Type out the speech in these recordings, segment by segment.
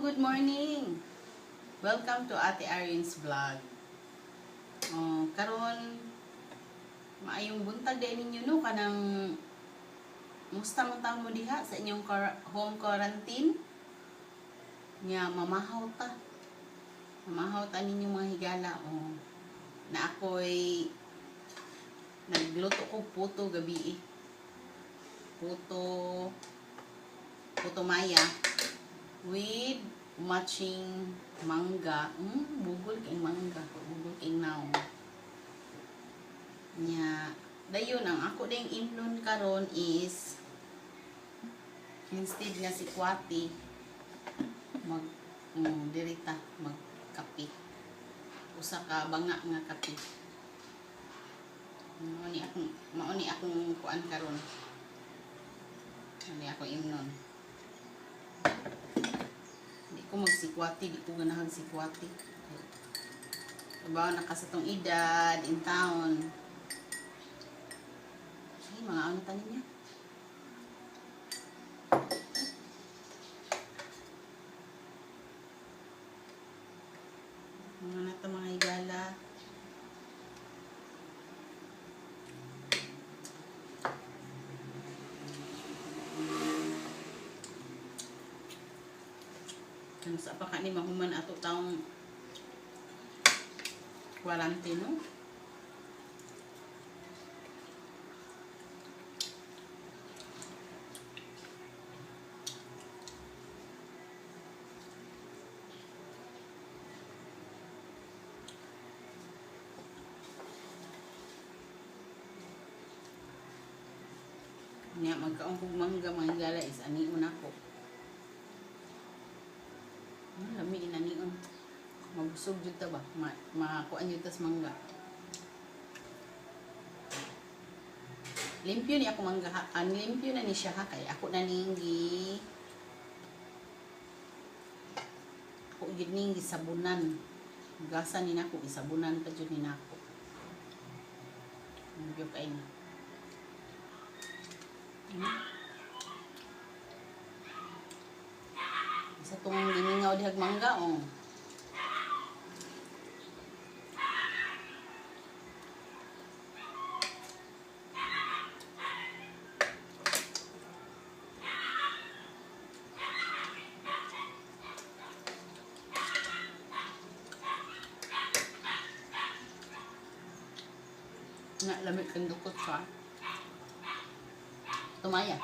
good morning. Welcome to Ate Arin's vlog. Karon maayong buntag din ninyo no kanang musta man taon mo diha sa inyong home quarantine. Nya mamahaw ta. Mamahaw ta ninyo mga higala na ako'y nagluto ko puto gabi. Puto maya with matching mangga. Bugol kay mangga, bugol kay naw. Nya dayon ang ako ding imnon karon is instead nga si Kwati dirita magkape. Usa ka banga nga kape. Mauni akong kuan karon. Ani ako imnon. Di ko magsikwati, di ko ganahan sikwati. Trabaho na kasi itong edad, in town. Ay, mga ano tanin niya. Mga nata mga higala. Sa pa ni mahuman ato taong quarantine no? Nya magkaong kong mangga mga higala is aniun ako. Lami inanion. Mabusog jud ta ba? Makuan jud tas mangga. Limpyo ni ako mangga ha. Limpyo na ni siya ha kay ako na ninggi. Ako gid ninggi sabunan. Gasan ni nako isabunan pa jud ni nako. Limpyo kay na. Sa tong gimingaw dihag mangga na lamig kang dukot sa tumaya.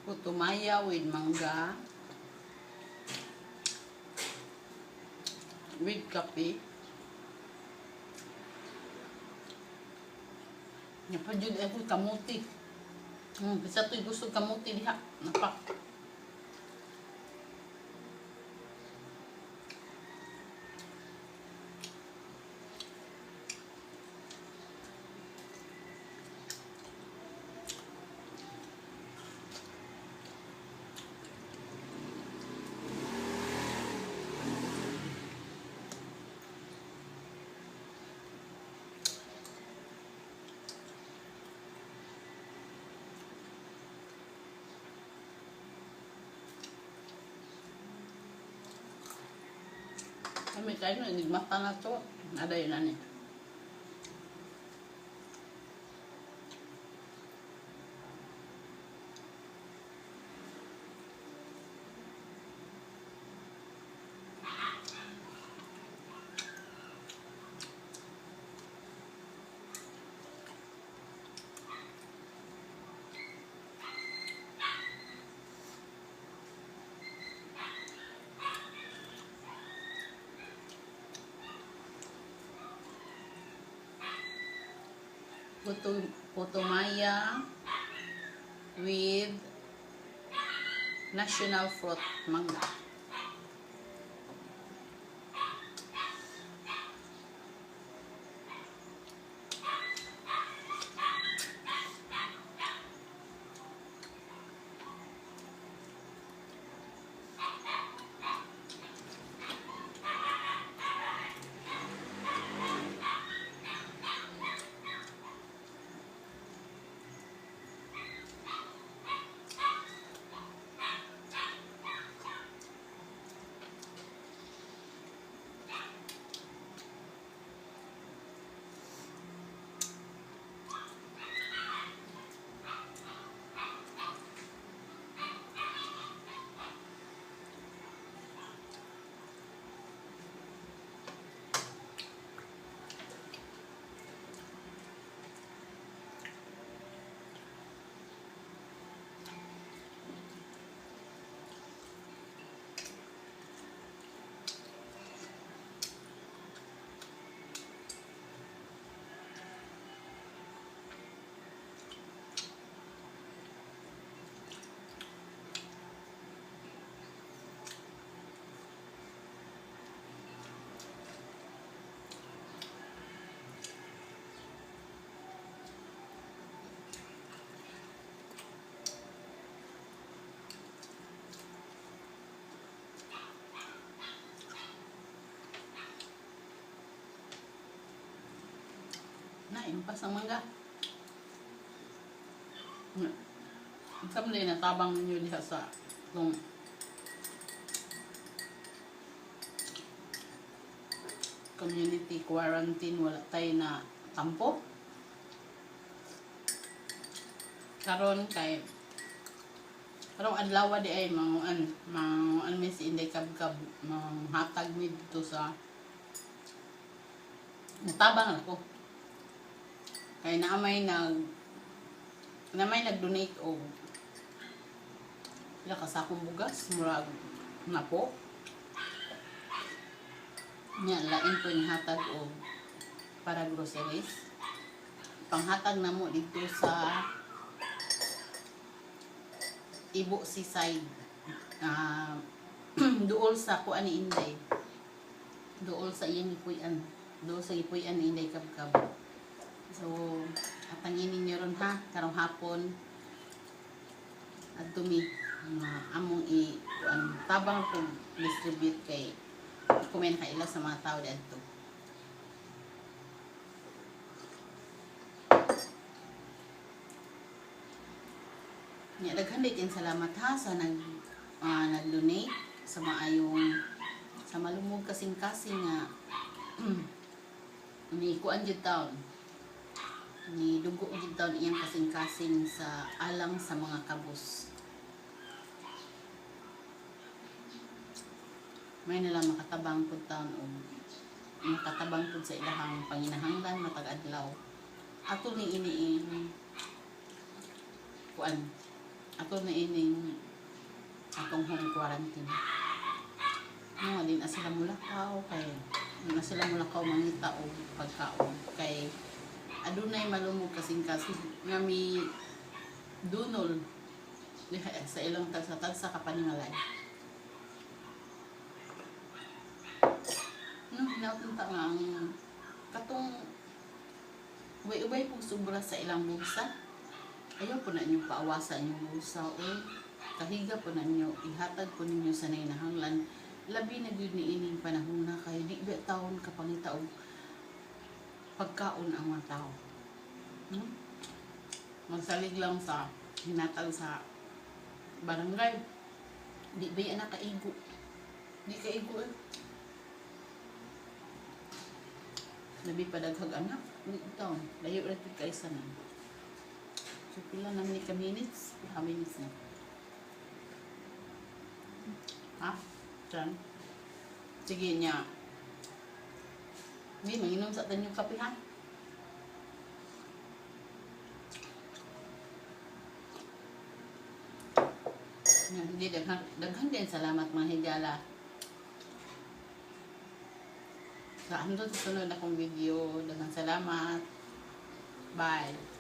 Puto maya with mangga with kape. Napajud ako kamuti. Bisa to'y gusto kamuti diha. Napak. Kaya no, mata na to. Ada yun ani. Putumaya with national fruit mangga. Impas ang mangga. Samli na tabang ninyo diha sa itong community quarantine, wala tayo na tampo. Karon kay karong adlaw di ay manguan mi si Inday Kabkab manghatag mi dito sa mutabang ako. Kaya naamay nag-donate o pila ka sakong bugas murag na po nya lain po ni hatag o para groceries panghatag na mo dito sa Ibo Seaside duol sa kuan ni Inday, duol sa iyang ipuy-an, duol sa ipuy-an ni Inday Kabkab. So, atanginin nyo ron ha, karong hapon at dumi among tabang kong distribute kay comment ka ila sa mga tao dito. Daghan din salamat ha sa nag-donate sa maayong sa malumog kasing-kasing nga ni kuan jud taon. Ni dugo gid taon iyang kasing-kasing sa alang sa mga kabus. May nila makatabang pud taon o makatabang pud sa ilahang panginahanglan matag adlaw. Ato ni ini kuan. Ato na ining atong home quarantine. No, din sila mulakaw kay sila mulakaw mangita og pagkaon kay adunay malumog kasing-kasing nga mi dunol sa ilang tagsa-tagsa ka paningalay. No, hinapunta nga ang katong ubay-ubay pong sobra sa ilang bulsa. Ayaw po na inyo paawasan yung bulsa o kahiga po na inyo, ihatag po ninyo sa nainahanglan. Labi na yun ni ining panahon na kayo, di ba taon kapangita o pagkaon ang mga tao. Magsalig lang sa hinatag sa barangay. Di ba yan nakaigo? Di kaigo eh. Labi pa daghag anak. Ito, layo rin ka isa na. So, pila naman ka minutes? How minutes na? Ha? Diyan. Sige niya. Hindi, manginom sa atin yung kape, ha? Hindi, daghan din. Salamat mga higala. Sa ano sa sunod akong video. Daghang salamat. Bye.